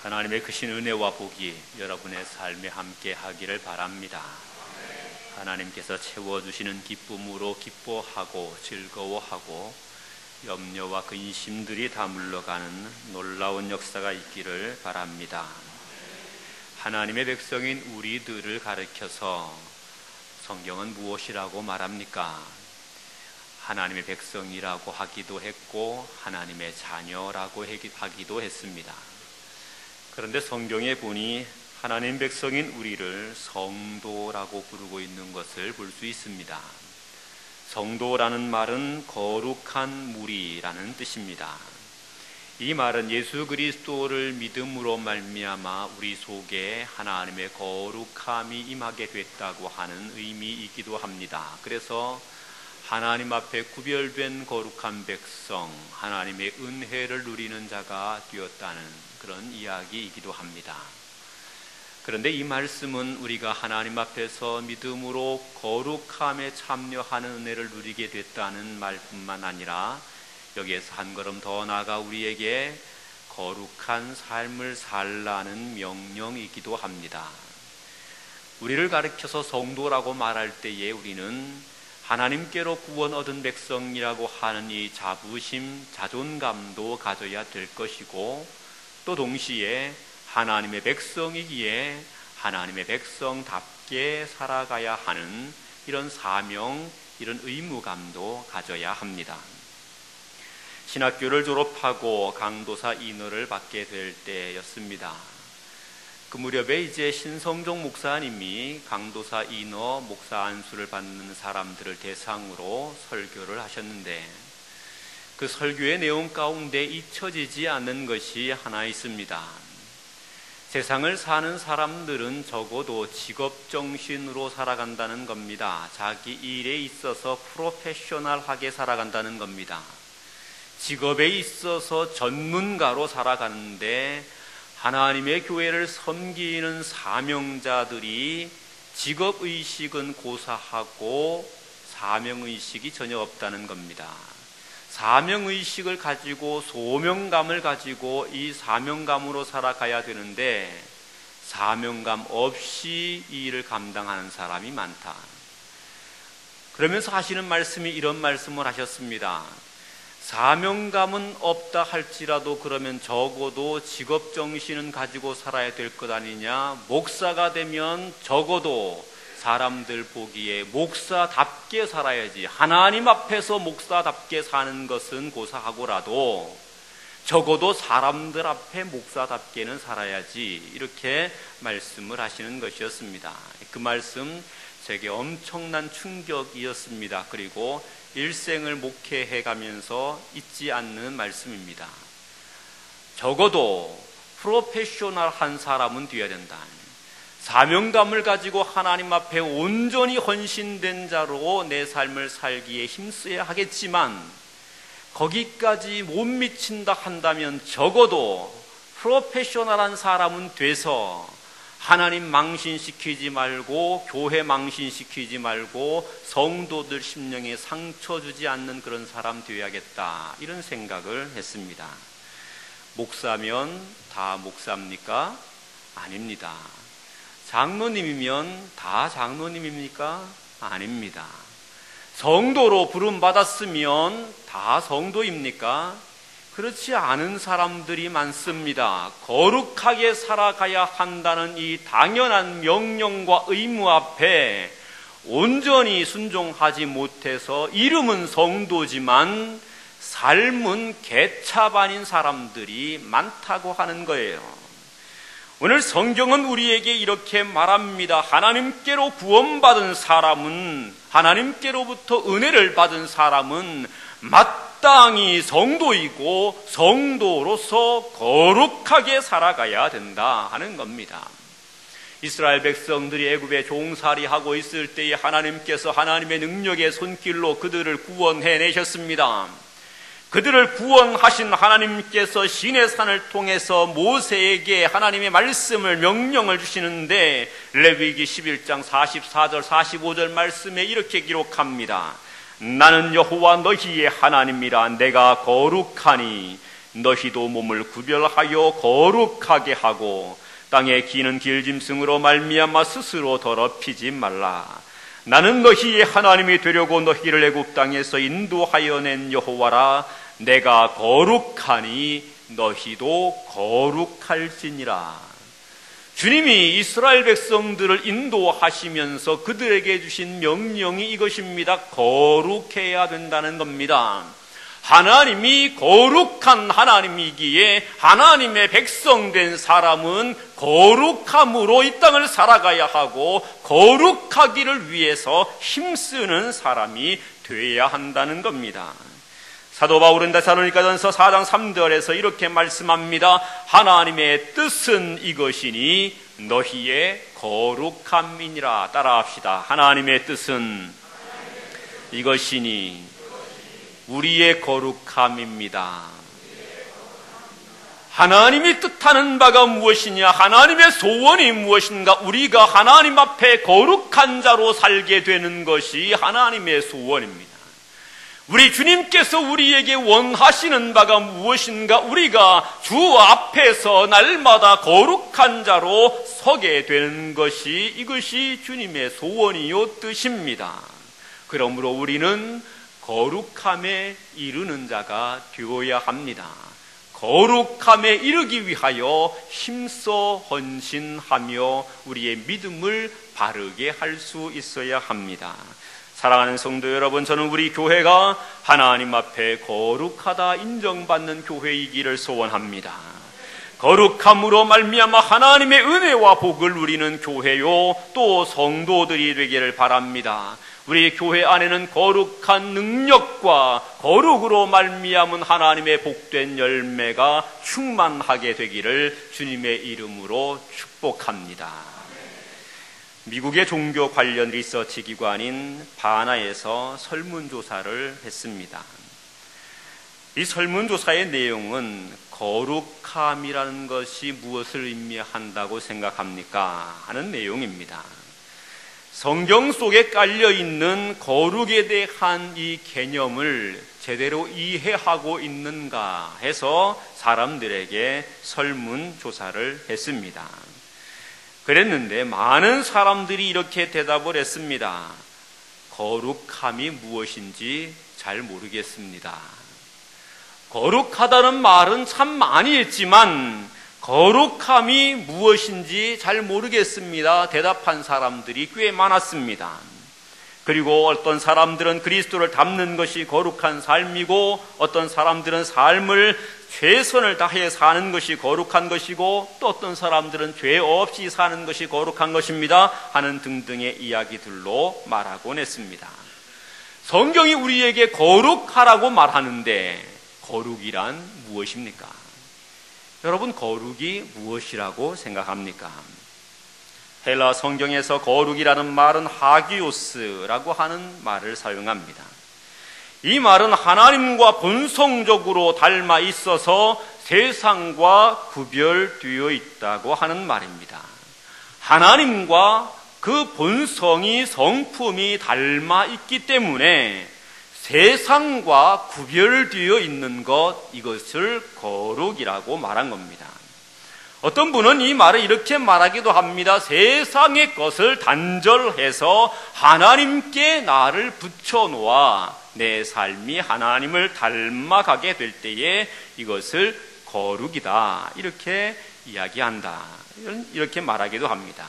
하나님의 크신 은혜와 복이 여러분의 삶에 함께 하기를 바랍니다. 하나님께서 채워주시는 기쁨으로 기뻐하고 즐거워하고 염려와 근심들이 다 물러가는 놀라운 역사가 있기를 바랍니다. 하나님의 백성인 우리들을 가르쳐서 성경은 무엇이라고 말합니까? 하나님의 백성이라고 하기도 했고 하나님의 자녀라고 하기도 했습니다. 그런데 성경에 보니 하나님 백성인 우리를 성도라고 부르고 있는 것을 볼 수 있습니다. 성도라는 말은 거룩한 무리라는 뜻입니다. 이 말은 예수 그리스도를 믿음으로 말미암아 우리 속에 하나님의 거룩함이 임하게 됐다고 하는 의미이기도 합니다. 그래서 하나님 앞에 구별된 거룩한 백성, 하나님의 은혜를 누리는 자가 되었다는 그런 이야기이기도 합니다. 그런데 이 말씀은 우리가 하나님 앞에서 믿음으로 거룩함에 참여하는 은혜를 누리게 됐다는 말뿐만 아니라 여기에서 한 걸음 더 나아가 우리에게 거룩한 삶을 살라는 명령이기도 합니다. 우리를 가르쳐서 성도라고 말할 때에 우리는 하나님께로 구원 얻은 백성이라고 하는 이 자부심, 자존감도 가져야 될 것이고 또 동시에 하나님의 백성이기에 하나님의 백성답게 살아가야 하는 이런 사명, 이런 의무감도 가져야 합니다. 신학교를 졸업하고 강도사 인허를 받게 될 때였습니다. 그 무렵에 이제 신성종 목사님이 강도사 인허 목사 안수를 받는 사람들을 대상으로 설교를 하셨는데 그 설교의 내용 가운데 잊혀지지 않는 것이 하나 있습니다. 세상을 사는 사람들은 적어도 직업정신으로 살아간다는 겁니다. 자기 일에 있어서 프로페셔널하게 살아간다는 겁니다. 직업에 있어서 전문가로 살아가는데 하나님의 교회를 섬기는 사명자들이 직업의식은 고사하고 사명의식이 전혀 없다는 겁니다. 사명의식을 가지고 소명감을 가지고 이 사명감으로 살아가야 되는데 사명감 없이 이 일을 감당하는 사람이 많다. 그러면서 하시는 말씀이 이런 말씀을 하셨습니다. 사명감은 없다 할지라도 그러면 적어도 직업정신은 가지고 살아야 될 것 아니냐. 목사가 되면 적어도 사람들 보기에 목사답게 살아야지. 하나님 앞에서 목사답게 사는 것은 고사하고라도 적어도 사람들 앞에 목사답게는 살아야지. 이렇게 말씀을 하시는 것이었습니다. 그 말씀 제게 엄청난 충격이었습니다. 그리고 일생을 목회해 가면서 잊지 않는 말씀입니다. 적어도 프로페셔널한 사람은 되어야 된다. 사명감을 가지고 하나님 앞에 온전히 헌신된 자로 내 삶을 살기에 힘써야 하겠지만 거기까지 못 미친다 한다면 적어도 프로페셔널한 사람은 돼서 하나님 망신시키지 말고 교회 망신시키지 말고 성도들 심령에 상처 주지 않는 그런 사람 되어야겠다, 이런 생각을 했습니다. 목사면 다 목사입니까? 아닙니다. 장로님이면 다 장로님입니까? 아닙니다. 성도로 부름받았으면 다 성도입니까? 그렇지 않은 사람들이 많습니다. 거룩하게 살아가야 한다는 이 당연한 명령과 의무 앞에 온전히 순종하지 못해서 이름은 성도지만 삶은 개차반인 사람들이 많다고 하는 거예요. 오늘 성경은 우리에게 이렇게 말합니다. 하나님께로 구원받은 사람은, 하나님께로부터 은혜를 받은 사람은 마땅히 성도이고 성도로서 거룩하게 살아가야 된다 하는 겁니다. 이스라엘 백성들이 애굽에 종살이하고 있을 때에 하나님께서 하나님의 능력의 손길로 그들을 구원해내셨습니다. 그들을 구원하신 하나님께서 시내산을 통해서 모세에게 하나님의 말씀을 명령을 주시는데 레위기 11장 44절 45절 말씀에 이렇게 기록합니다. 나는 여호와 너희의 하나님이라. 내가 거룩하니 너희도 몸을 구별하여 거룩하게 하고 땅에 기는 길짐승으로 말미암아 스스로 더럽히지 말라. 나는 너희의 하나님이 되려고 너희를 애굽 땅에서 인도하여 낸 여호와라. 내가 거룩하니 너희도 거룩할지니라. 주님이 이스라엘 백성들을 인도하시면서 그들에게 주신 명령이 이것입니다. 거룩해야 된다는 겁니다. 하나님이 거룩한 하나님이기에 하나님의 백성된 사람은 거룩함으로 이 땅을 살아가야 하고 거룩하기를 위해서 힘쓰는 사람이 되어야 한다는 겁니다. 사도 바울은 데살로니가전서 4장 3절에서 이렇게 말씀합니다. 하나님의 뜻은 이것이니 너희의 거룩함이니라. 따라합시다. 하나님의 뜻은 이것이니 우리의 거룩함입니다. 하나님이 뜻하는 바가 무엇이냐? 하나님의 소원이 무엇인가? 우리가 하나님 앞에 거룩한 자로 살게 되는 것이 하나님의 소원입니다. 우리 주님께서 우리에게 원하시는 바가 무엇인가? 우리가 주 앞에서 날마다 거룩한 자로 서게 되는 것이 이것이 주님의 소원이요 뜻입니다. 그러므로 우리는 거룩함에 이르는 자가 되어야 합니다. 거룩함에 이르기 위하여 힘써 헌신하며 우리의 믿음을 바르게 할 수 있어야 합니다. 사랑하는 성도 여러분, 저는 우리 교회가 하나님 앞에 거룩하다 인정받는 교회이기를 소원합니다. 거룩함으로 말미암아 하나님의 은혜와 복을 누리는 교회요 또 성도들이 되기를 바랍니다. 우리 교회 안에는 거룩한 능력과 거룩으로 말미암은 하나님의 복된 열매가 충만하게 되기를 주님의 이름으로 축복합니다. 미국의 종교 관련 리서치 기관인 바나에서 설문조사를 했습니다. 이 설문조사의 내용은 거룩함이라는 것이 무엇을 의미한다고 생각합니까? 하는 내용입니다. 성경 속에 깔려있는 거룩에 대한 이 개념을 제대로 이해하고 있는가 해서 사람들에게 설문조사를 했습니다. 그랬는데 많은 사람들이 이렇게 대답을 했습니다. 거룩함이 무엇인지 잘 모르겠습니다. 거룩하다는 말은 참 많이 했지만 거룩함이 무엇인지 잘 모르겠습니다. 대답한 사람들이 꽤 많았습니다. 그리고 어떤 사람들은 그리스도를 닮는 것이 거룩한 삶이고 어떤 사람들은 삶을 최선을 다해 사는 것이 거룩한 것이고 또 어떤 사람들은 죄 없이 사는 것이 거룩한 것입니다 하는 등등의 이야기들로 말하곤 했습니다. 성경이 우리에게 거룩하라고 말하는데 거룩이란 무엇입니까? 여러분, 거룩이 무엇이라고 생각합니까? 헬라 성경에서 거룩이라는 말은 하기오스라고 하는 말을 사용합니다. 이 말은 하나님과 본성적으로 닮아 있어서 세상과 구별되어 있다고 하는 말입니다. 하나님과 그 본성이 성품이 닮아 있기 때문에 세상과 구별되어 있는 것, 이것을 거룩이라고 말한 겁니다. 어떤 분은 이 말을 이렇게 말하기도 합니다. 세상의 것을 단절해서 하나님께 나를 붙여놓아 내 삶이 하나님을 닮아가게 될 때에 이것을 거룩이다, 이렇게 이야기한다, 이렇게 말하기도 합니다.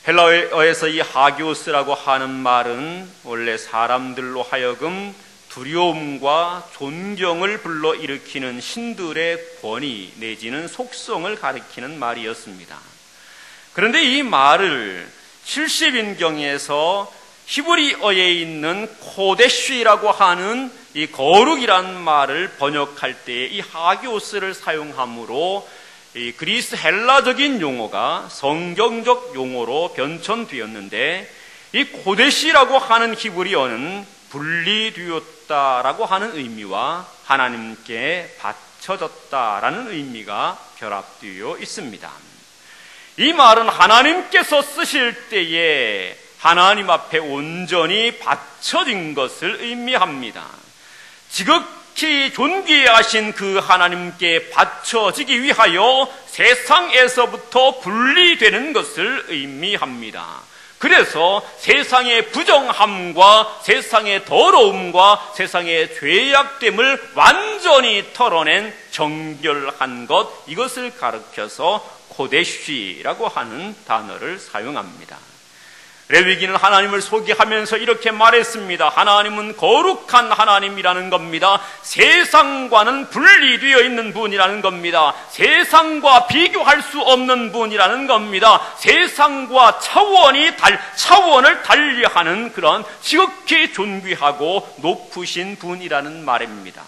헬라어에서 이 하기오스라고 하는 말은 원래 사람들로 하여금 두려움과 존경을 불러일으키는 신들의 권위 내지는 속성을 가리키는 말이었습니다. 그런데 이 말을 70인경에서 히브리어에 있는 코데쉬라고 하는 이 거룩이라는 말을 번역할 때 이 하기오스를 사용함으로 이 그리스 헬라적인 용어가 성경적 용어로 변천되었는데 이 코데시라고 하는 히브리어는 분리되었다라고 하는 의미와 하나님께 바쳐졌다라는 의미가 결합되어 있습니다. 이 말은 하나님께서 쓰실 때에 하나님 앞에 온전히 바쳐진 것을 의미합니다. 지극히 존귀하신 그 하나님께 바쳐지기 위하여 세상에서부터 분리되는 것을 의미합니다. 그래서 세상의 부정함과 세상의 더러움과 세상의 죄악됨을 완전히 털어낸 정결한 것, 이것을 가르쳐서 코데시라고 하는 단어를 사용합니다. 레위기는 하나님을 소개하면서 이렇게 말했습니다. 하나님은 거룩한 하나님이라는 겁니다. 세상과는 분리되어 있는 분이라는 겁니다. 세상과 비교할 수 없는 분이라는 겁니다. 세상과 차원을 달리하는 그런 지극히 존귀하고 높으신 분이라는 말입니다.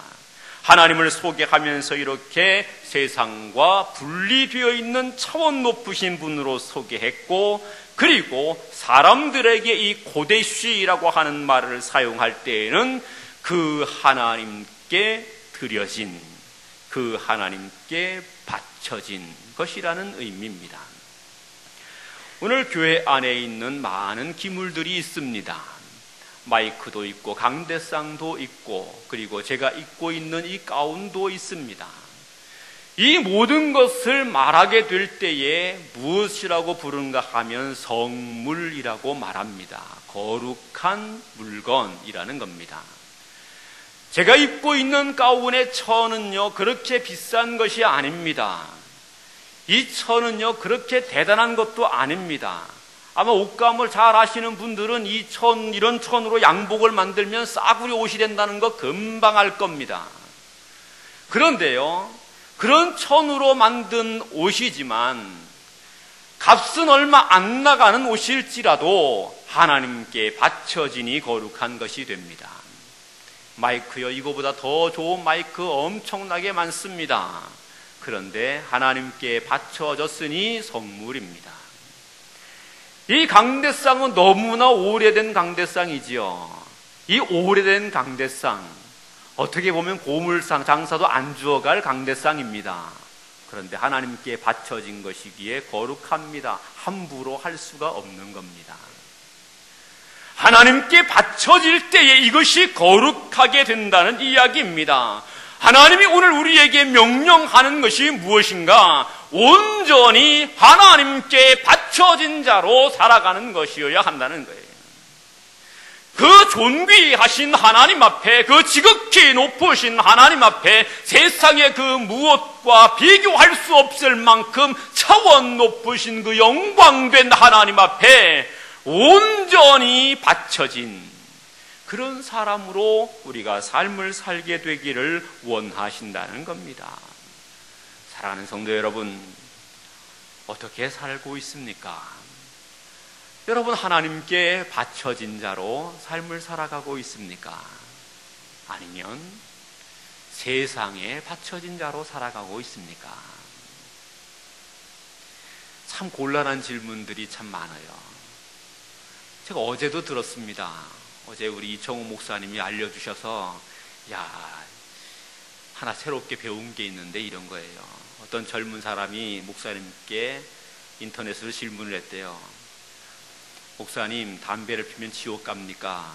하나님을 소개하면서 이렇게 세상과 분리되어 있는 차원 높으신 분으로 소개했고, 그리고 사람들에게 이 고데시라고 하는 말을 사용할 때에는 그 하나님께 드려진, 그 하나님께 바쳐진 것이라는 의미입니다. 오늘 교회 안에 있는 많은 기물들이 있습니다. 마이크도 있고 강대상도 있고, 그리고 제가 입고 있는 이 가운도 있습니다. 이 모든 것을 말하게 될 때에 무엇이라고 부르는가 하면 성물이라고 말합니다. 거룩한 물건이라는 겁니다. 제가 입고 있는 가운의 천은요, 그렇게 비싼 것이 아닙니다. 이 천은요, 그렇게 대단한 것도 아닙니다. 아마 옷감을 잘 아시는 분들은 이런 천으로 양복을 만들면 싸구려 옷이 된다는 거 금방 알 겁니다. 그런데요, 그런 천으로 만든 옷이지만 값은 얼마 안 나가는 옷일지라도 하나님께 바쳐지니 거룩한 것이 됩니다. 마이크요, 이거보다 더 좋은 마이크 엄청나게 많습니다. 그런데 하나님께 바쳐졌으니 성물입니다. 이 강대상은 너무나 오래된 강대상이지요. 이 오래된 강대상, 어떻게 보면 고물상 장사도 안 주어갈 강대상입니다. 그런데 하나님께 바쳐진 것이기에 거룩합니다. 함부로 할 수가 없는 겁니다. 하나님께 바쳐질 때에 이것이 거룩하게 된다는 이야기입니다. 하나님이 오늘 우리에게 명령하는 것이 무엇인가? 온전히 하나님께 바쳐진 자로 살아가는 것이어야 한다는 거예요. 그 존귀하신 하나님 앞에, 그 지극히 높으신 하나님 앞에 세상의 그 무엇과 비교할 수 없을 만큼 차원 높으신 그 영광된 하나님 앞에 온전히 바쳐진 그런 사람으로 우리가 삶을 살게 되기를 원하신다는 겁니다. 사랑하는 성도 여러분, 어떻게 살고 있습니까? 여러분, 하나님께 바쳐진 자로 삶을 살아가고 있습니까? 아니면 세상에 바쳐진 자로 살아가고 있습니까? 참 곤란한 질문들이 참 많아요. 제가 어제도 들었습니다. 어제 우리 이청우 목사님이 알려주셔서 하나 새롭게 배운 게 있는데 이런 거예요. 어떤 젊은 사람이 목사님께 인터넷으로 질문을 했대요. 목사님, 담배를 피면 지옥 갑니까?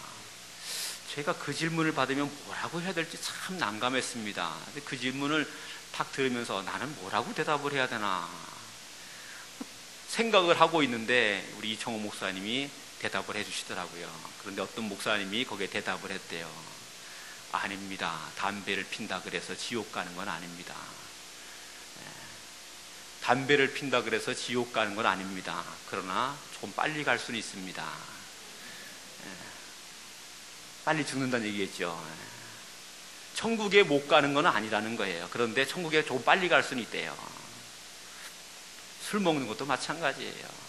제가 그 질문을 받으면 뭐라고 해야 될지 참 난감했습니다. 근데 그 질문을 딱 들으면서 나는 뭐라고 대답을 해야 되나 생각을 하고 있는데 우리 이청호 목사님이 대답을 해주시더라고요. 그런데 어떤 목사님이 거기에 대답을 했대요. 아닙니다. 담배를 핀다 그래서 지옥 가는 건 아닙니다. 담배를 핀다 그래서 지옥 가는 건 아닙니다. 그러나 조금 빨리 갈 수는 있습니다. 빨리 죽는다는 얘기겠죠. 천국에 못 가는 건 아니라는 거예요. 그런데 천국에 조금 빨리 갈 수는 있대요. 술 먹는 것도 마찬가지예요.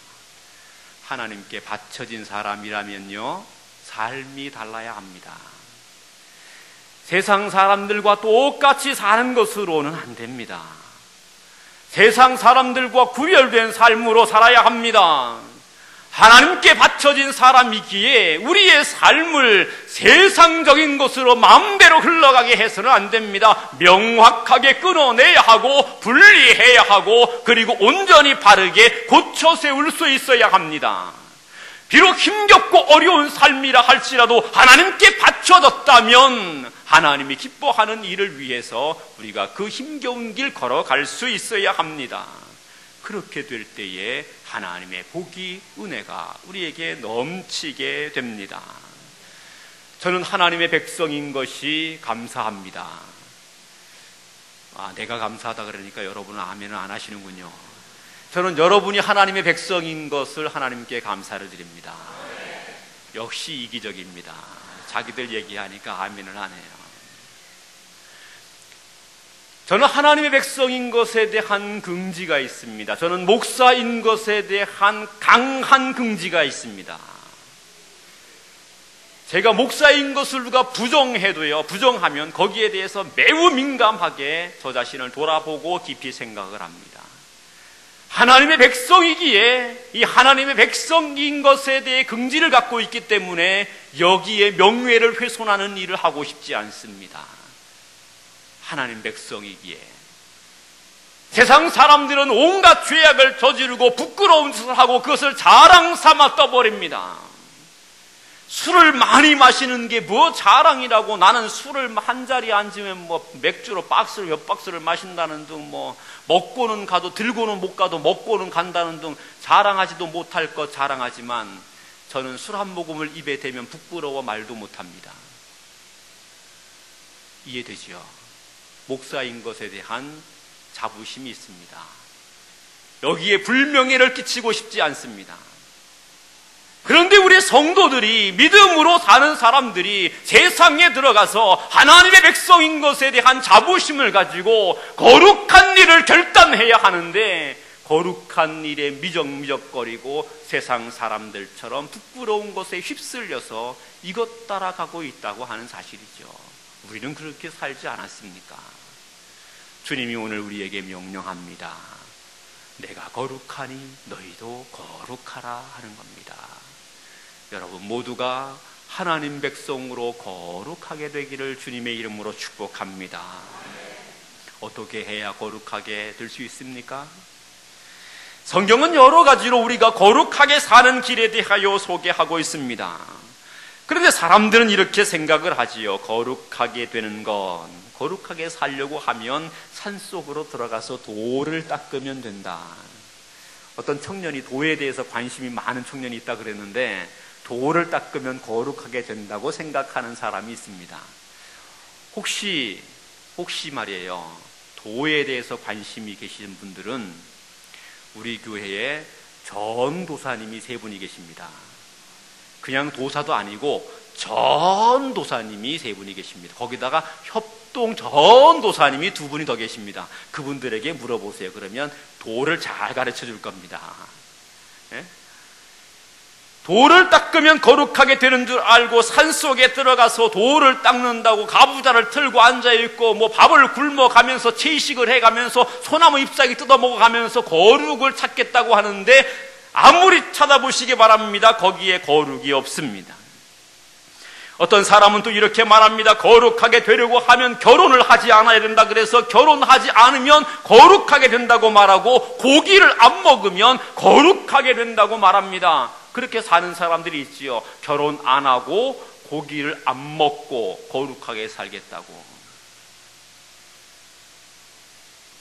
하나님께 바쳐진 사람이라면요, 삶이 달라야 합니다. 세상 사람들과 똑같이 사는 것으로는 안 됩니다. 세상 사람들과 구별된 삶으로 살아야 합니다. 하나님께 바쳐진 사람이기에 우리의 삶을 세상적인 것으로 마음대로 흘러가게 해서는 안 됩니다. 명확하게 끊어내야 하고 분리해야 하고 그리고 온전히 바르게 고쳐 세울 수 있어야 합니다. 비록 힘겹고 어려운 삶이라 할지라도 하나님께 바쳐졌다면 하나님이 기뻐하는 일을 위해서 우리가 그 힘겨운 길 걸어갈 수 있어야 합니다. 그렇게 될 때에 하나님의 복이, 은혜가 우리에게 넘치게 됩니다. 저는 하나님의 백성인 것이 감사합니다. 내가 감사하다 그러니까 여러분은 아멘을 안 하시는군요. 저는 여러분이 하나님의 백성인 것을 하나님께 감사를 드립니다. 역시 이기적입니다. 자기들 얘기하니까 아멘을 안 해요. 저는 하나님의 백성인 것에 대한 긍지가 있습니다. 저는 목사인 것에 대한 강한 긍지가 있습니다. 제가 목사인 것을 누가 부정해도요, 부정하면 거기에 대해서 매우 민감하게 저 자신을 돌아보고 깊이 생각을 합니다. 하나님의 백성이기에 이 하나님의 백성인 것에 대해 긍지를 갖고 있기 때문에 여기에 명예를 훼손하는 일을 하고 싶지 않습니다. 하나님 백성이기에 세상 사람들은 온갖 죄악을 저지르고 부끄러운 짓을 하고 그것을 자랑 삼아 떠버립니다. 술을 많이 마시는 게 뭐 자랑이라고, 나는 술을 한 자리에 앉으면 뭐 맥주로 박스를 몇 박스를 마신다는 등, 뭐 먹고는 가도 들고는 못 가도 먹고는 간다는 등 자랑하지도 못할 것 자랑하지만 저는 술 한 모금을 입에 대면 부끄러워 말도 못합니다. 이해되지요? 목사인 것에 대한 자부심이 있습니다. 여기에 불명예를 끼치고 싶지 않습니다. 그런데 우리 성도들이, 믿음으로 사는 사람들이 세상에 들어가서 하나님의 백성인 것에 대한 자부심을 가지고 거룩한 일을 결단해야 하는데 거룩한 일에 미적미적거리고 세상 사람들처럼 부끄러운 것에 휩쓸려서 이것 따라가고 있다고 하는 사실이죠. 우리는 그렇게 살지 않았습니까? 주님이 오늘 우리에게 명령합니다. 내가 거룩하니 너희도 거룩하라 하는 겁니다. 여러분 모두가 하나님 백성으로 거룩하게 되기를 주님의 이름으로 축복합니다. 어떻게 해야 거룩하게 될 수 있습니까? 성경은 여러 가지로 우리가 거룩하게 사는 길에 대하여 소개하고 있습니다. 그런데 사람들은 이렇게 생각을 하지요. 거룩하게 되는 건, 거룩하게 살려고 하면 산속으로 들어가서 돌을 닦으면 된다. 어떤 청년이 도에 대해서 관심이 많은 청년이 있다 그랬는데 돌을 닦으면 거룩하게 된다고 생각하는 사람이 있습니다. 혹시 말이에요, 도에 대해서 관심이 계신 분들은 우리 교회에 전도사님이 3분이 계십니다. 그냥 도사도 아니고 전도사님이 3분이 계십니다. 거기다가 협동 전도사님이 2분이 더 계십니다. 그분들에게 물어보세요. 그러면 도를 잘 가르쳐 줄 겁니다. 예? 돌을 닦으면 거룩하게 되는 줄 알고 산속에 들어가서 돌을 닦는다고 가부좌를 틀고 앉아있고 뭐 밥을 굶어가면서 채식을 해가면서 소나무 잎사귀 뜯어먹어가면서 거룩을 찾겠다고 하는데 아무리 찾아보시기 바랍니다. 거기에 거룩이 없습니다. 어떤 사람은 또 이렇게 말합니다. 거룩하게 되려고 하면 결혼을 하지 않아야 된다. 그래서 결혼하지 않으면 거룩하게 된다고 말하고 고기를 안 먹으면 거룩하게 된다고 말합니다. 그렇게 사는 사람들이 있지요. 결혼 안 하고 고기를 안 먹고 거룩하게 살겠다고.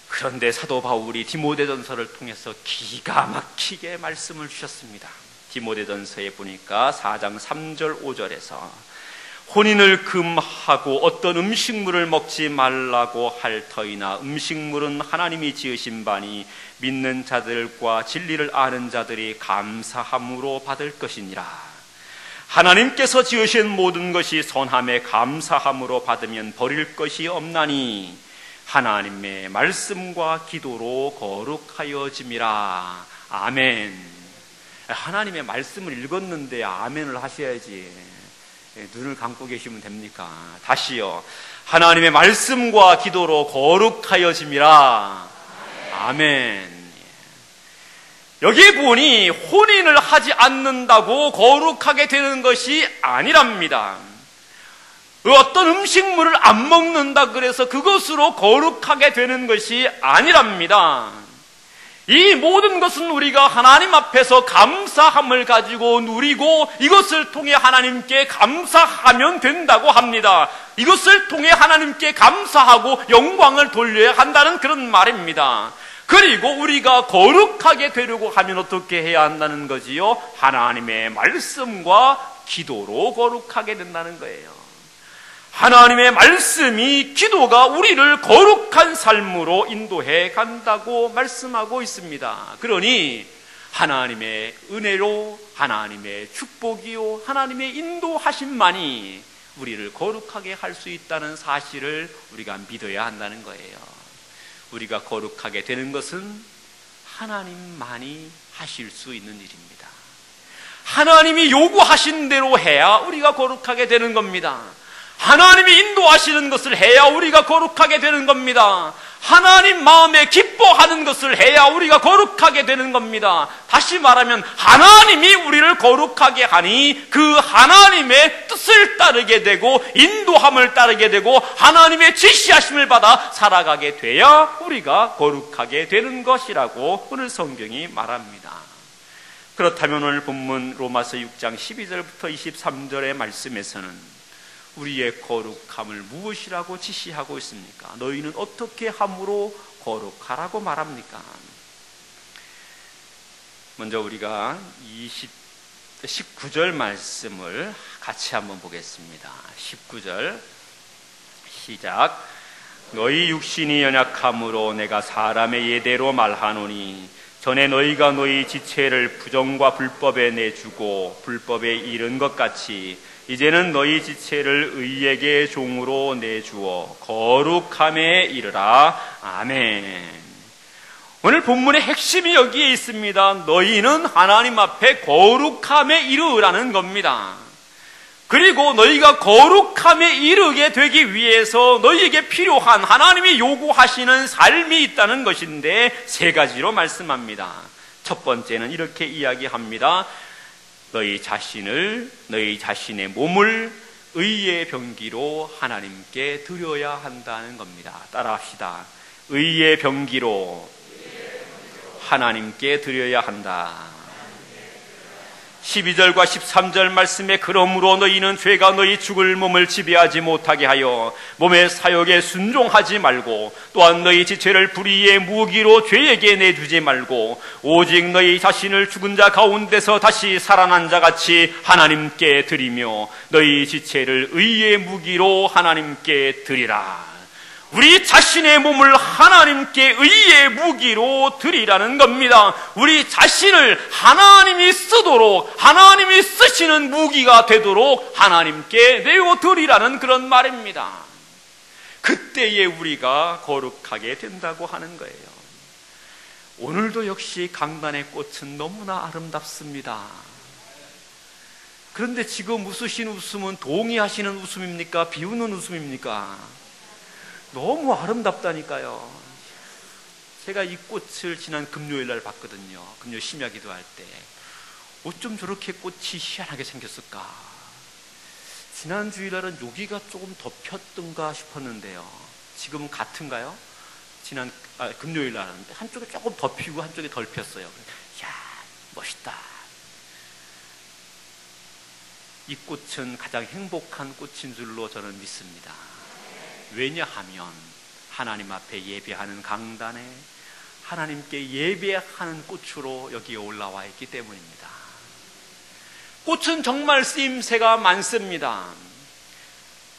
그런데 사도 바울이 디모데전서를 통해서 기가 막히게 말씀을 주셨습니다. 디모데전서에 보니까 4장 3절 5절에서 혼인을 금하고 어떤 음식물을 먹지 말라고 할 터이나 음식물은 하나님이 지으신 바니 믿는 자들과 진리를 아는 자들이 감사함으로 받을 것이니라. 하나님께서 지으신 모든 것이 선함에 감사함으로 받으면 버릴 것이 없나니 하나님의 말씀과 기도로 거룩하여짐이라. 아멘. 하나님의 말씀을 읽었는데 아멘을 하셔야지. 눈을 감고 계시면 됩니까? 다시요. 하나님의 말씀과 기도로 거룩하여짐이라. 아멘. 여기 보니 혼인을 하지 않는다고 거룩하게 되는 것이 아니랍니다. 어떤 음식물을 안 먹는다 그래서 그것으로 거룩하게 되는 것이 아니랍니다. 이 모든 것은 우리가 하나님 앞에서 감사함을 가지고 누리고 이것을 통해 하나님께 감사하면 된다고 합니다. 이것을 통해 하나님께 감사하고 영광을 돌려야 한다는 그런 말입니다. 그리고 우리가 거룩하게 되려고 하면 어떻게 해야 한다는 거지요? 하나님의 말씀과 기도로 거룩하게 된다는 거예요. 하나님의 말씀이, 기도가 우리를 거룩한 삶으로 인도해 간다고 말씀하고 있습니다. 그러니 하나님의 은혜로, 하나님의 축복이요, 하나님의 인도하심만이 우리를 거룩하게 할 수 있다는 사실을 우리가 믿어야 한다는 거예요. 우리가 거룩하게 되는 것은 하나님만이 하실 수 있는 일입니다. 하나님이 요구하신 대로 해야 우리가 거룩하게 되는 겁니다. 하나님이 인도하시는 것을 해야 우리가 거룩하게 되는 겁니다. 하나님 마음에 기뻐하는 것을 해야 우리가 거룩하게 되는 겁니다. 다시 말하면 하나님이 우리를 거룩하게 하니 그 하나님의 뜻을 따르게 되고 인도함을 따르게 되고 하나님의 지시하심을 받아 살아가게 돼야 우리가 거룩하게 되는 것이라고 오늘 성경이 말합니다. 그렇다면 오늘 본문 로마서 6장 12절부터 23절의 말씀에서는 우리의 거룩함을 무엇이라고 지시하고 있습니까? 너희는 어떻게 함으로 거룩하라고 말합니까? 먼저 우리가 19절 말씀을 같이 한번 보겠습니다. 19절 시작. 너희 육신이 연약함으로 내가 사람의 예대로 말하노니 전에 너희가 너희 지체를 부정과 불법에 내주고 불법에 이른 것 같이 이제는 너희 지체를 의에게 종으로 내주어 거룩함에 이르라. 아멘. 오늘 본문의 핵심이 여기에 있습니다. 너희는 하나님 앞에 거룩함에 이르라는 겁니다. 그리고 너희가 거룩함에 이르게 되기 위해서 너희에게 필요한 하나님이 요구하시는 삶이 있다는 것인데 세 가지로 말씀합니다. 첫 번째는 이렇게 이야기합니다. 너희 자신의 몸을 의의 병기로 하나님께 드려야 한다는 겁니다. 따라합시다. 의의 병기로 하나님께 드려야 한다. 12절과 13절 말씀에 그러므로 너희는 죄가 너희 죽을 몸을 지배하지 못하게 하여 몸의 사욕에 순종하지 말고 또한 너희 지체를 불의의 무기로 죄에게 내주지 말고 오직 너희 자신을 죽은 자 가운데서 다시 살아난 자 같이 하나님께 드리며 너희 지체를 의의 무기로 하나님께 드리라. 우리 자신의 몸을 하나님께 의의 무기로 드리라는 겁니다. 우리 자신을 하나님이 쓰도록, 하나님이 쓰시는 무기가 되도록 하나님께 내어드리라는 그런 말입니다. 그때에 우리가 거룩하게 된다고 하는 거예요. 오늘도 역시 강단의 꽃은 너무나 아름답습니다. 그런데 지금 웃으신 웃음은 동의하시는 웃음입니까? 비웃는 웃음입니까? 너무 아름답다니까요. 제가 이 꽃을 지난 금요일 날 봤거든요. 금요 심야 기도할 때. 어쩜 저렇게 꽃이 희한하게 생겼을까? 지난 주일날은 여기가 조금 더 폈던가 싶었는데요. 지금은 같은가요? 금요일 날은 한쪽에 조금 더 피고 한쪽에 덜 폈어요. 이야, 멋있다. 이 꽃은 가장 행복한 꽃인 줄로 저는 믿습니다. 왜냐하면 하나님 앞에 예배하는 강단에 하나님께 예배하는 꽃으로 여기에 올라와 있기 때문입니다. 꽃은 정말 쓰임새가 많습니다.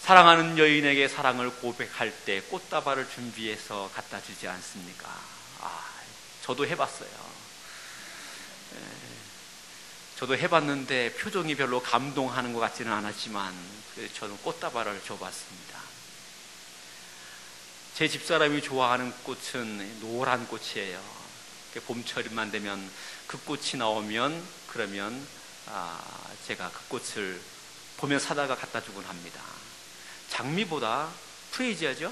사랑하는 여인에게 사랑을 고백할 때 꽃다발을 준비해서 갖다 주지 않습니까? 저도 해봤어요. 저도 해봤는데 표정이 별로 감동하는 것 같지는 않았지만 저는 꽃다발을 줘봤습니다. 제 집사람이 좋아하는 꽃은 노란 꽃이에요. 봄철만 되면 그 꽃이 나오면 그러면 제가 그 꽃을 보면 사다가 갖다 주곤 합니다. 장미보다 프레이지아죠?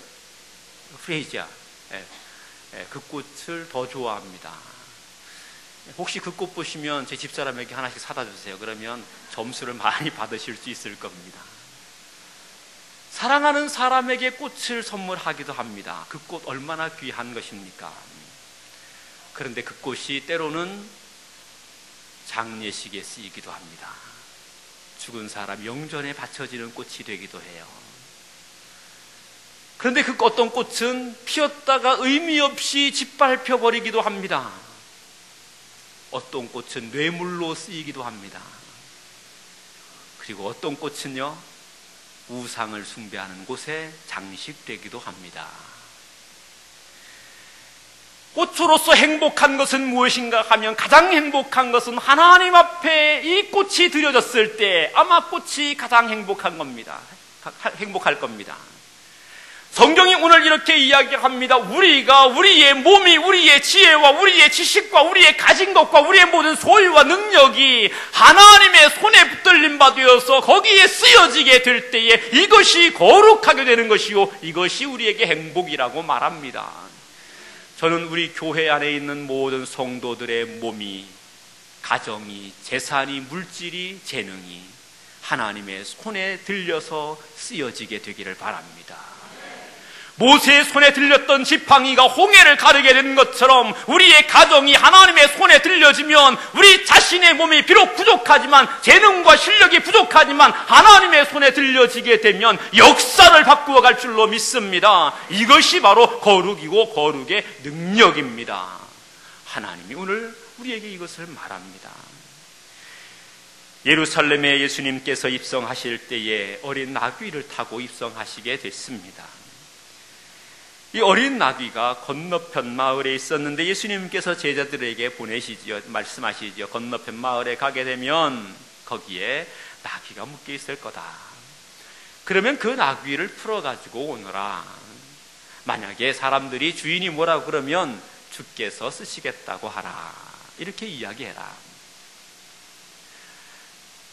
프레이지아. 그 꽃을 더 좋아합니다. 혹시 그 꽃 보시면 제 집사람에게 하나씩 사다 주세요. 그러면 점수를 많이 받으실 수 있을 겁니다. 사랑하는 사람에게 꽃을 선물하기도 합니다. 그 꽃 얼마나 귀한 것입니까? 그런데 그 꽃이 때로는 장례식에 쓰이기도 합니다. 죽은 사람 영전에 바쳐지는 꽃이 되기도 해요. 그런데 그 어떤 꽃은 피었다가 의미 없이 짓밟혀 버리기도 합니다. 어떤 꽃은 뇌물로 쓰이기도 합니다. 그리고 어떤 꽃은요, 우상을 숭배하는 곳에 장식되기도 합니다. 꽃으로서 행복한 것은 무엇인가 하면 가장 행복한 것은 하나님 앞에 이 꽃이 드려졌을 때 아마 꽃이 가장 행복한 겁니다. 행복할 겁니다. 성경이 오늘 이렇게 이야기합니다. 우리가 우리의 몸이 우리의 지혜와 우리의 지식과 우리의 가진 것과 우리의 모든 소유와 능력이 하나님의 손에 붙들림 받으어서 거기에 쓰여지게 될 때에 이것이 거룩하게 되는 것이요, 이것이 우리에게 행복이라고 말합니다. 저는 우리 교회 안에 있는 모든 성도들의 몸이, 가정이, 재산이, 물질이, 재능이 하나님의 손에 들려서 쓰여지게 되기를 바랍니다. 모세의 손에 들렸던 지팡이가 홍해를 가르게 된 것처럼 우리의 가정이 하나님의 손에 들려지면 우리 자신의 몸이 비록 부족하지만, 재능과 실력이 부족하지만 하나님의 손에 들려지게 되면 역사를 바꾸어 갈 줄로 믿습니다. 이것이 바로 거룩이고 거룩의 능력입니다. 하나님이 오늘 우리에게 이것을 말합니다. 예루살렘에 예수님께서 입성하실 때에 어린 나귀를 타고 입성하시게 됐습니다. 이 어린 나귀가 건너편 마을에 있었는데 예수님께서 제자들에게 말씀하시죠. 건너편 마을에 가게 되면 거기에 나귀가 묶여 있을 거다. 그러면 그 나귀를 풀어가지고 오너라. 만약에 사람들이 주인이 뭐라고 그러면 주께서 쓰시겠다고 하라. 이렇게 이야기해라.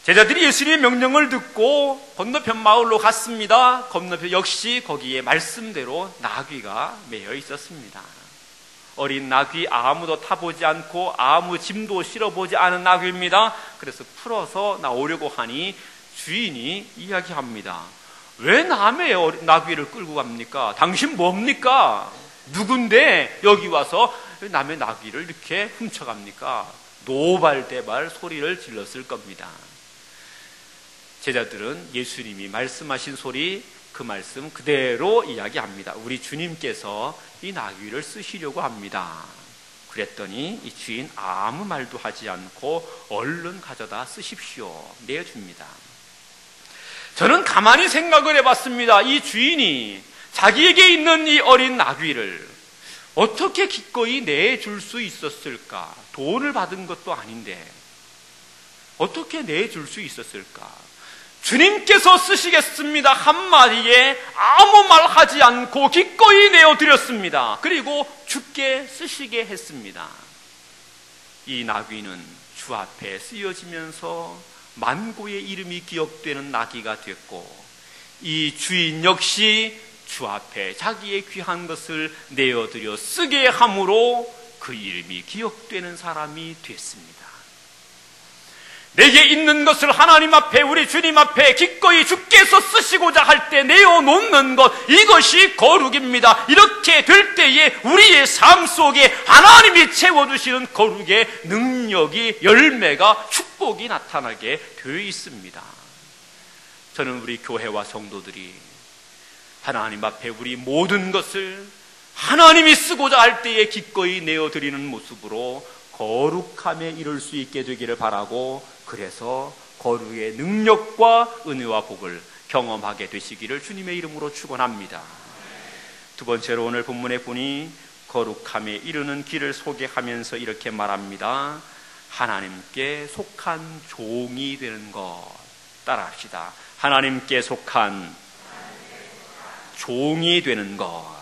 제자들이 예수님의 명령을 듣고 건너편 마을로 갔습니다. 건너편 역시 거기에 말씀대로 나귀가 매여 있었습니다. 어린 나귀, 아무도 타보지 않고 아무 짐도 실어보지 않은 나귀입니다. 그래서 풀어서 나오려고 하니 주인이 이야기합니다. 왜 남의 나귀를 끌고 갑니까? 당신 뭡니까? 누군데 여기 와서 남의 나귀를 이렇게 훔쳐갑니까? 노발대발 소리를 질렀을 겁니다. 제자들은 예수님이 말씀하신 소리, 그 말씀 그대로 이야기합니다. 우리 주님께서 이 나귀를 쓰시려고 합니다. 그랬더니 이 주인 아무 말도 하지 않고 얼른 가져다 쓰십시오. 내어줍니다. 저는 가만히 생각을 해봤습니다. 이 주인이 자기에게 있는 이 어린 나귀를 어떻게 기꺼이 내줄 수 있었을까? 돈을 받은 것도 아닌데 어떻게 내줄 수 있었을까? 주님께서 쓰시겠습니다 한마디에 아무 말 하지 않고 기꺼이 내어드렸습니다. 그리고 주께 쓰시게 했습니다. 이 나귀는 주 앞에 쓰여지면서 만고의 이름이 기억되는 나귀가 됐고, 이 주인 역시 주 앞에 자기의 귀한 것을 내어드려 쓰게 함으로 그 이름이 기억되는 사람이 됐습니다. 내게 있는 것을 하나님 앞에, 우리 주님 앞에 기꺼이 주께서 쓰시고자 할 때 내어놓는 것, 이것이 거룩입니다. 이렇게 될 때에 우리의 삶 속에 하나님이 채워주시는 거룩의 능력이, 열매가, 축복이 나타나게 되어 있습니다. 저는 우리 교회와 성도들이 하나님 앞에 우리 모든 것을 하나님이 쓰고자 할 때에 기꺼이 내어드리는 모습으로 거룩함에 이룰 수 있게 되기를 바라고, 그래서 거룩의 능력과 은혜와 복을 경험하게 되시기를 주님의 이름으로 축원합니다. 두 번째로 오늘 본문에 보니 거룩함에 이르는 길을 소개하면서 이렇게 말합니다. 하나님께 속한 종이 되는 것. 따라합시다. 하나님께 속한 종이 되는 것.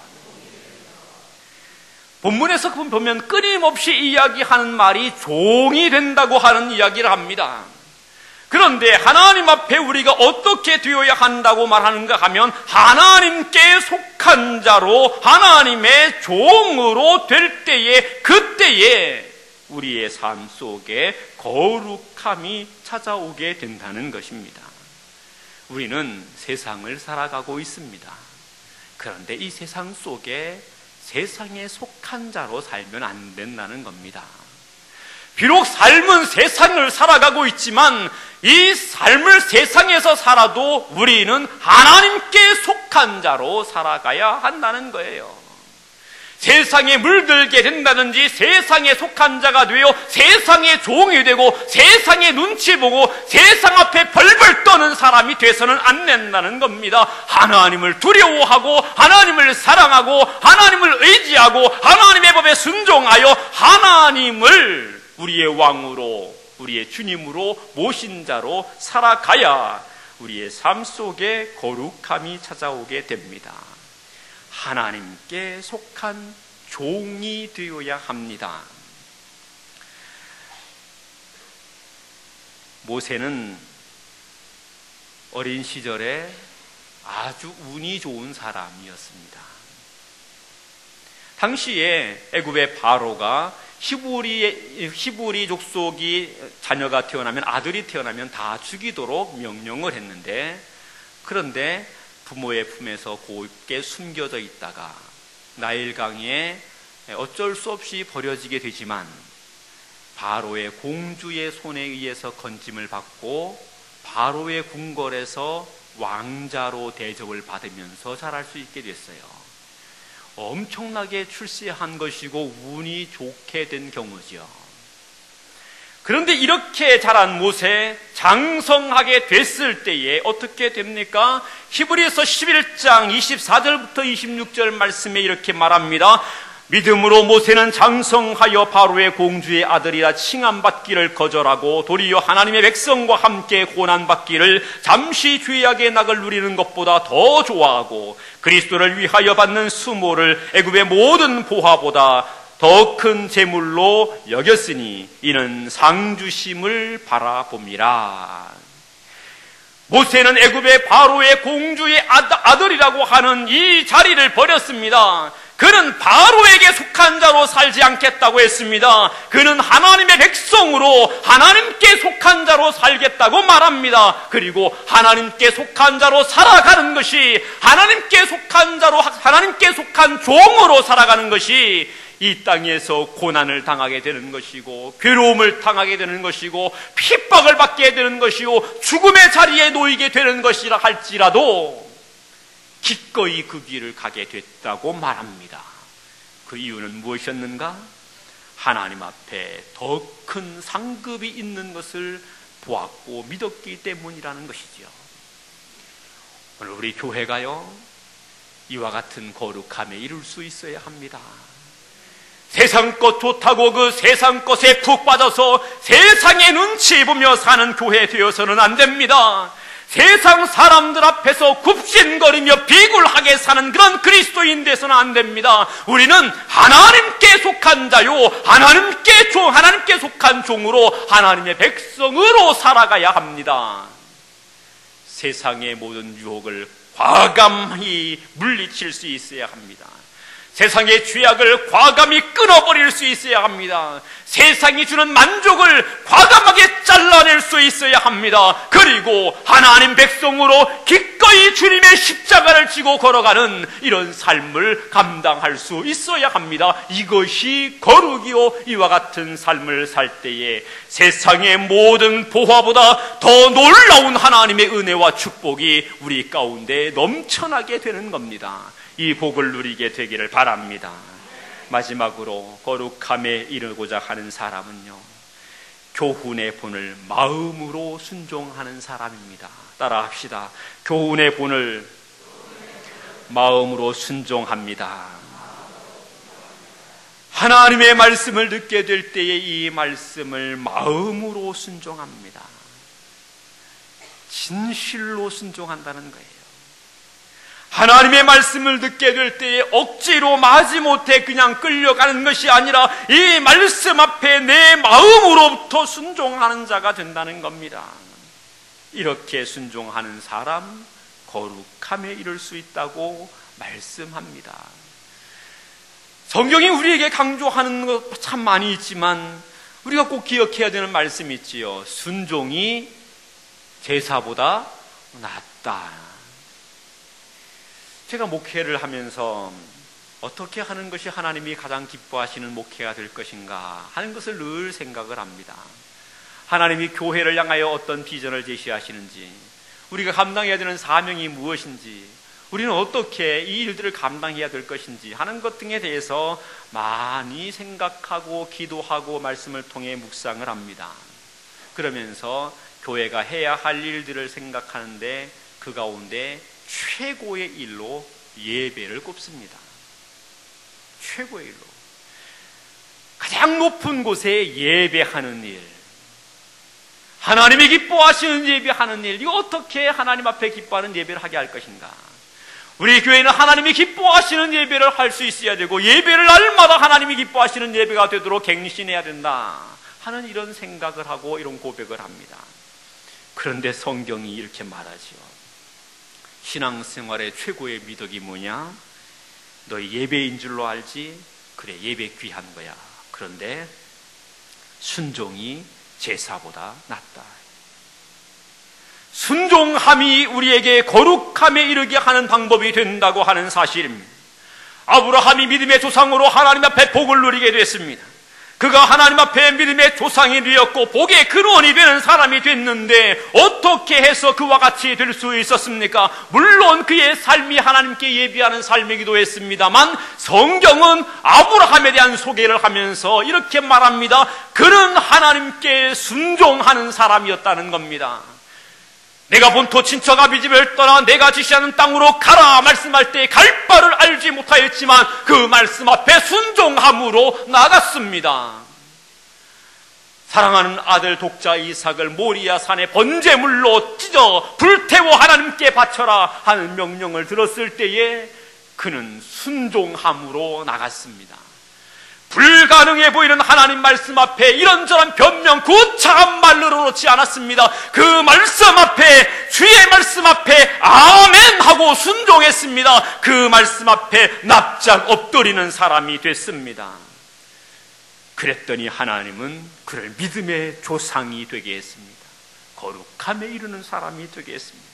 본문에서 보면 끊임없이 이야기하는 말이 종이 된다고 하는 이야기를 합니다. 그런데 하나님 앞에 우리가 어떻게 되어야 한다고 말하는가 하면 하나님께 속한 자로, 하나님의 종으로 될 때에, 그때에 우리의 삶 속에 거룩함이 찾아오게 된다는 것입니다. 우리는 세상을 살아가고 있습니다. 그런데 이 세상 속에 세상에 속한 자로 살면 안 된다는 겁니다. 비록 삶은 세상을 살아가고 있지만 이 삶을 세상에서 살아도 우리는 하나님께 속한 자로 살아가야 한다는 거예요. 세상에 물들게 된다든지 세상에 속한 자가 되어 세상의 종이 되고 세상의 눈치 보고 세상 앞에 벌벌 떠는 사람이 돼서는 안 된다는 겁니다. 하나님을 두려워하고 하나님을 사랑하고 하나님을 의지하고 하나님의 법에 순종하여 하나님을 우리의 왕으로 우리의 주님으로 모신 자로 살아가야 우리의 삶 속에 거룩함이 찾아오게 됩니다. 하나님께 속한 종이 되어야 합니다. 모세는 어린 시절에 아주 운이 좋은 사람이었습니다. 당시에 애굽의 바로가 히브리 족속이 자녀가 태어나면 아들이 태어나면 다 죽이도록 명령을 했는데, 그런데 부모의 품에서 곱게 숨겨져 있다가 나일강에 어쩔 수 없이 버려지게 되지만 바로의 공주의 손에 의해서 건짐을 받고 바로의 궁궐에서 왕자로 대접을 받으면서 자랄 수 있게 됐어요. 엄청나게 출세한 것이고 운이 좋게 된 경우죠. 그런데 이렇게 자란 모세, 장성하게 됐을 때에 어떻게 됩니까? 히브리서 11장 24절부터 26절 말씀에 이렇게 말합니다. 믿음으로 모세는 장성하여 바로의 공주의 아들이라 칭함받기를 거절하고 도리어 하나님의 백성과 함께 고난받기를 잠시 죄악의 낙을 누리는 것보다 더 좋아하고 그리스도를 위하여 받는 수모를 애굽의 모든 보화보다 더 큰 재물로 여겼으니 이는 상주심을 바라봅니다. 모세는 애굽의 바로의 공주의 아들이라고 하는 이 자리를 버렸습니다. 그는 바로에게 속한 자로 살지 않겠다고 했습니다. 그는 하나님의 백성으로 하나님께 속한 자로 살겠다고 말합니다. 그리고 하나님께 속한 자로 살아가는 것이, 하나님께 속한 자로, 하나님께 속한 종으로 살아가는 것이 이 땅에서 고난을 당하게 되는 것이고 괴로움을 당하게 되는 것이고 핍박을 받게 되는 것이고 죽음의 자리에 놓이게 되는 것이라 할지라도 기꺼이 그 길을 가게 됐다고 말합니다. 그 이유는 무엇이었는가? 하나님 앞에 더 큰 상급이 있는 것을 보았고 믿었기 때문이라는 것이지요. 오늘 우리 교회가요, 이와 같은 거룩함에 이룰 수 있어야 합니다. 세상 것 좋다고 그 세상 것에 푹 빠져서 세상의 눈치 보며 사는 교회 되어서는 안 됩니다. 세상 사람들 앞에서 굽신거리며 비굴하게 사는 그런 그리스도인 돼서는 안 됩니다. 우리는 하나님께 속한 자요, 하나님께 속한 종으로 하나님의 백성으로 살아가야 합니다. 세상의 모든 유혹을 과감히 물리칠 수 있어야 합니다. 세상의 죄악을 과감히 끊어버릴 수 있어야 합니다. 세상이 주는 만족을 과감하게 잘라낼 수 있어야 합니다. 그리고 하나님 백성으로 기꺼이 주님의 십자가를 지고 걸어가는 이런 삶을 감당할 수 있어야 합니다. 이것이 거룩이요, 이와 같은 삶을 살 때에 세상의 모든 보화보다 더 놀라운 하나님의 은혜와 축복이 우리 가운데 넘쳐나게 되는 겁니다. 이 복을 누리게 되기를 바랍니다. 마지막으로 거룩함에 이르고자 하는 사람은요, 교훈의 본을 마음으로 순종하는 사람입니다. 따라합시다. 교훈의 본을 마음으로 순종합니다. 하나님의 말씀을 듣게 될 때에 이 말씀을 마음으로 순종합니다. 진실로 순종한다는 거예요. 하나님의 말씀을 듣게 될 때에 억지로 마지못해 그냥 끌려가는 것이 아니라 이 말씀 앞에 내 마음으로부터 순종하는 자가 된다는 겁니다. 이렇게 순종하는 사람 거룩함에 이를 수 있다고 말씀합니다. 성경이 우리에게 강조하는 것 참 많이 있지만 우리가 꼭 기억해야 되는 말씀이 있지요. 순종이 제사보다 낫다. 제가 목회를 하면서 어떻게 하는 것이 하나님이 가장 기뻐하시는 목회가 될 것인가 하는 것을 늘 생각을 합니다. 하나님이 교회를 향하여 어떤 비전을 제시하시는지, 우리가 감당해야 되는 사명이 무엇인지, 우리는 어떻게 이 일들을 감당해야 될 것인지 하는 것 등에 대해서 많이 생각하고 기도하고 말씀을 통해 묵상을 합니다. 그러면서 교회가 해야 할 일들을 생각하는데 그 가운데 최고의 일로 예배를 꼽습니다. 최고의 일로, 가장 높은 곳에 예배하는 일, 하나님이 기뻐하시는 예배하는 일, 이거 어떻게 하나님 앞에 기뻐하는 예배를 하게 할 것인가? 우리 교회는 하나님이 기뻐하시는 예배를 할 수 있어야 되고, 예배를 날마다 하나님이 기뻐하시는 예배가 되도록 갱신해야 된다 하는 이런 생각을 하고 이런 고백을 합니다. 그런데 성경이 이렇게 말하지요. 신앙생활의 최고의 미덕이 뭐냐? 너희 예배인 줄로 알지? 그래, 예배 귀한 거야. 그런데 순종이 제사보다 낫다. 순종함이 우리에게 거룩함에 이르게 하는 방법이 된다고 하는 사실입니다. 아브라함이 믿음의 조상으로 하나님 앞에 복을 누리게 됐습니다. 그가 하나님 앞에 믿음의 조상이 되었고 복의 근원이 되는 사람이 됐는데 어떻게 해서 그와 같이 될 수 있었습니까? 물론 그의 삶이 하나님께 예비하는 삶이기도 했습니다만, 성경은 아브라함에 대한 소개를 하면서 이렇게 말합니다. 그는 하나님께 순종하는 사람이었다는 겁니다. 내가 본토 친척 아비 집을 떠나 내가 지시하는 땅으로 가라 말씀할 때 갈 바를 알지 못하였지만 그 말씀 앞에 순종함으로 나갔습니다. 사랑하는 아들 독자 이삭을 모리아 산의 번제물로 찢어 불태워 하나님께 바쳐라 하는 명령을 들었을 때에 그는 순종함으로 나갔습니다. 불가능해 보이는 하나님 말씀 앞에 이런저런 변명, 구차한 말을 놓지 않았습니다. 그 말씀 앞에, 주의 말씀 앞에 아멘 하고 순종했습니다. 그 말씀 앞에 납작 엎드리는 사람이 됐습니다. 그랬더니 하나님은 그를 믿음의 조상이 되게 했습니다. 거룩함에 이르는 사람이 되게 했습니다.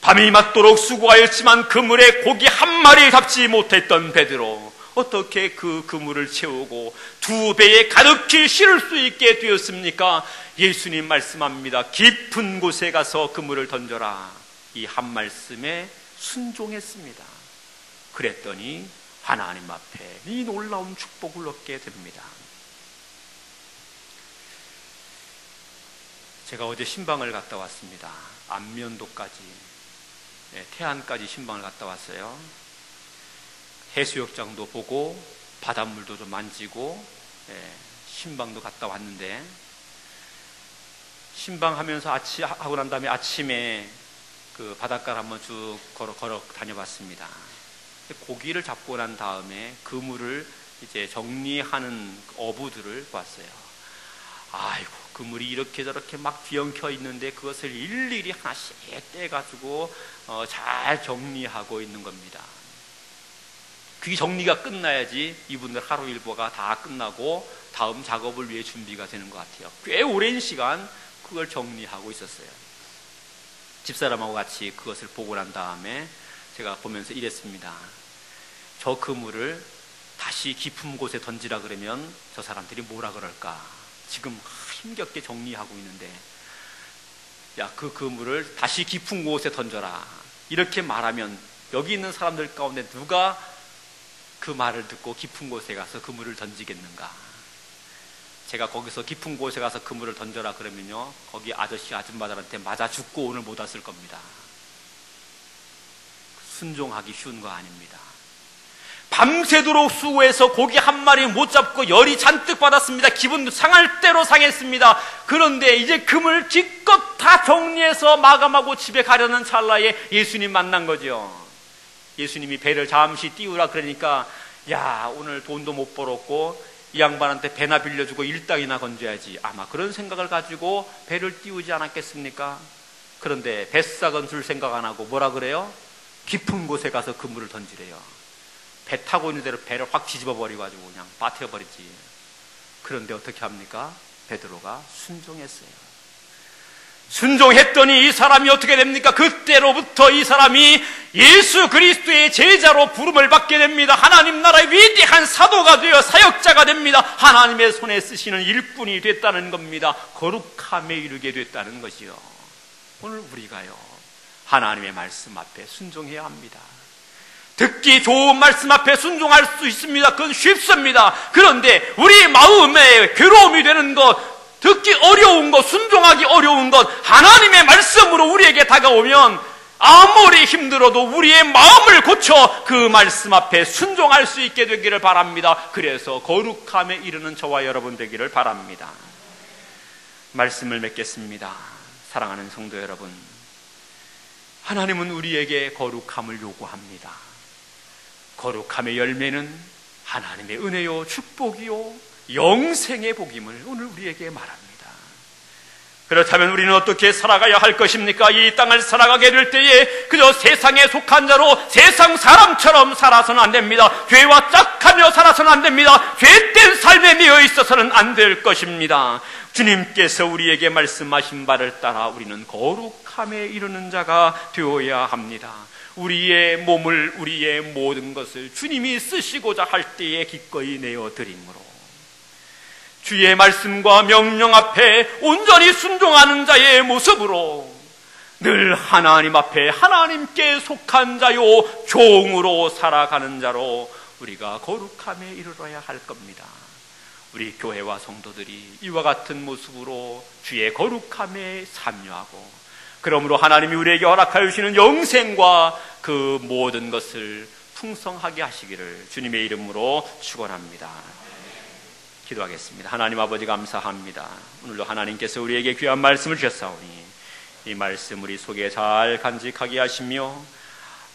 밤이 맞도록 수고하였지만 그물에 고기 한 마리 잡지 못했던 베드로, 어떻게 그 그물을 채우고 2배에 가득히 실을 수 있게 되었습니까? 예수님 말씀합니다. 깊은 곳에 가서 그물을 던져라. 이 한 말씀에 순종했습니다. 그랬더니 하나님 앞에 이 놀라운 축복을 얻게 됩니다. 제가 어제 신방을 갔다 왔습니다. 안면도까지, 태안까지 신방을 갔다 왔어요. 해수욕장도 보고 바닷물도 좀 만지고 신방도 갔다 왔는데, 신방하면서 하고 난 다음에 아침에 그 바닷가를 한번 쭉 걸어 다녀봤습니다. 고기를 잡고 난 다음에 그물을 이제 정리하는 어부들을 봤어요. 아이고, 그물이 이렇게 저렇게 막 뒤엉켜 있는데 그것을 일일이 하나씩 떼가지고 잘 정리하고 있는 겁니다. 그게 정리가 끝나야지 이분들 하루 일과가 다 끝나고 다음 작업을 위해 준비가 되는 것 같아요. 꽤 오랜 시간 그걸 정리하고 있었어요. 집사람하고 같이 그것을 보고 난 다음에 제가 보면서 이랬습니다. 저 그물을 다시 깊은 곳에 던지라 그러면 저 사람들이 뭐라 그럴까? 지금 힘겹게 정리하고 있는데, 야, 그 그물을 다시 깊은 곳에 던져라 이렇게 말하면 여기 있는 사람들 가운데 누가 그 말을 듣고 깊은 곳에 가서 그물을 던지겠는가? 제가 거기서 깊은 곳에 가서 그물을 던져라 그러면요, 거기 아저씨 아줌마들한테 맞아 죽고 오늘 못 왔을 겁니다. 순종하기 쉬운 거 아닙니다. 밤새도록 수고해서 고기 한 마리 못 잡고 열이 잔뜩 받았습니다. 기분도 상할 대로 상했습니다. 그런데 이제 그물 기껏 다 정리해서 마감하고 집에 가려는 찰나에 예수님 만난 거죠. 예수님이 배를 잠시 띄우라 그러니까, 야, 오늘 돈도 못 벌었고 이 양반한테 배나 빌려주고 일당이나 건져야지, 아마 그런 생각을 가지고 배를 띄우지 않았겠습니까? 그런데 뱃삭은 줄 생각 안 하고 뭐라 그래요? 깊은 곳에 가서 그물을 던지래요. 배 타고 있는 대로 배를 확 뒤집어 버리가지고 그냥 빠뜨려버리지. 그런데 어떻게 합니까? 베드로가 순종했어요. 순종했더니 이 사람이 어떻게 됩니까? 그때로부터 이 사람이 예수 그리스도의 제자로 부름을 받게 됩니다. 하나님 나라의 위대한 사도가 되어 사역자가 됩니다. 하나님의 손에 쓰시는 일꾼이 됐다는 겁니다. 거룩함에 이르게 됐다는 것이요. 오늘 우리가요, 하나님의 말씀 앞에 순종해야 합니다. 듣기 좋은 말씀 앞에 순종할 수 있습니다. 그건 쉽습니다. 그런데 우리 마음에 괴로움이 되는 것, 듣기 어려운 것, 순종하기 어려운 것, 하나님의 말씀으로 우리에게 다가오면 아무리 힘들어도 우리의 마음을 고쳐 그 말씀 앞에 순종할 수 있게 되기를 바랍니다. 그래서 거룩함에 이르는 저와 여러분 되기를 바랍니다. 말씀을 맺겠습니다. 사랑하는 성도 여러분, 하나님은 우리에게 거룩함을 요구합니다. 거룩함의 열매는 하나님의 은혜요, 축복이요, 영생의 복임을 오늘 우리에게 말합니다. 그렇다면 우리는 어떻게 살아가야 할 것입니까? 이 땅을 살아가게 될 때에 그저 세상에 속한 자로 세상 사람처럼 살아서는 안 됩니다. 죄와 짝하며 살아서는 안 됩니다. 죄된 삶에 매여 있어서는 안 될 것입니다. 주님께서 우리에게 말씀하신 바를 따라 우리는 거룩함에 이르는 자가 되어야 합니다. 우리의 몸을, 우리의 모든 것을 주님이 쓰시고자 할 때에 기꺼이 내어드림으로 주의 말씀과 명령 앞에 온전히 순종하는 자의 모습으로 늘 하나님 앞에 하나님께 속한 자요, 종으로 살아가는 자로 우리가 거룩함에 이르러야 할 겁니다. 우리 교회와 성도들이 이와 같은 모습으로 주의 거룩함에 참여하고, 그러므로 하나님이 우리에게 허락하여 주시는 영생과 그 모든 것을 풍성하게 하시기를 주님의 이름으로 축원합니다. 기도하겠습니다. 하나님 아버지 감사합니다. 오늘도 하나님께서 우리에게 귀한 말씀을 주셨사오니 이 말씀 우리 속에 잘 간직하게 하시며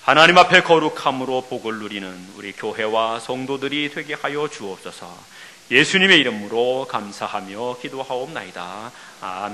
하나님 앞에 거룩함으로 복을 누리는 우리 교회와 성도들이 되게 하여 주옵소서. 예수님의 이름으로 감사하며 기도하옵나이다. 아멘.